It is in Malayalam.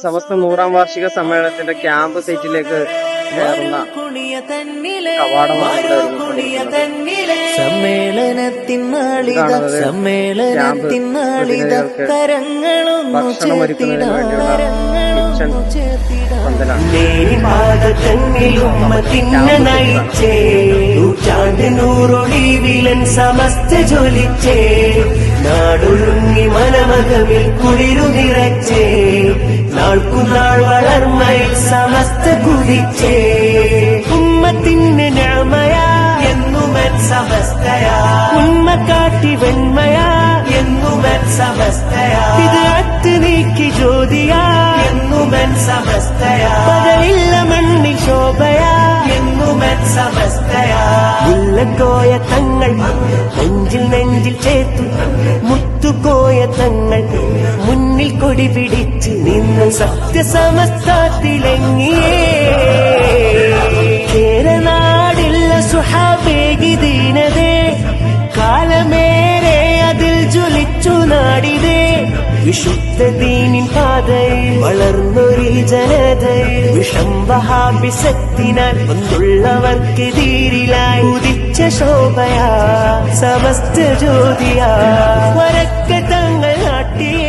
സമസ്ത 100ാം വാർഷിക സമ്മേളനത്തിന്റെ ക്യാമ്പ് സൈറ്റിലേക്ക് കയറുന്ന കവാടമാണ് ഭക്ഷണം ഒരുക്കുന്നതിന് വേണ്ടിയുള്ള സമസ്ത ജ്വലിച്ചേ നാടൊഴുങ്ങി മനമകമിൽ കുളിരു നിറച്ചേ നാൾക്കുനാൾ വളർമ്മയിൽ സമസ്ത കുതിച്ചേ ഉമ്മത്തിന് ഞാമയാ എന്നുമൻ സമസ്തയാ ഉമ്മ കാട്ടി വെണ്മയാ എന്നുമൻ സമസ്തയാ ഇത് അത്ത് നീക്കി ജ്യോതിയാ എന്നുമൻ സമസ്തയാ പകലില്ല മണ്ണിൽ ശോഭയാ എന്നുമൻ സമസ്തയാ മുല്ലക്കോയ തങ്ങൾ നെഞ്ചിൽ ചേർത്തു മുത്തുകോയ തങ്ങൾ മുന്നിൽ കൊടി പിടിച്ച് നിന്ന് സത്യസമസ്തത്തിലെങ്ങിയേ കേരനാടില്ല സുഹാബേകി ദീനതേ കാലമേറെ അതിൽ ജ്വലിച്ചു നാടിതേ വിശുദ്ധ ദീനിൻ പാതയിൽ വളർന്നൊരു ജനതയിൽ വിഷം വഹാബിസത്തിനാൽ ഒന്നുള്ളവർക്കെതിരിലായി ഉദിച്ച ശോഭയാ സമസ്ത ജ്യോതിയാ വരക്ക തങ്ങൾ നാട്ടിയ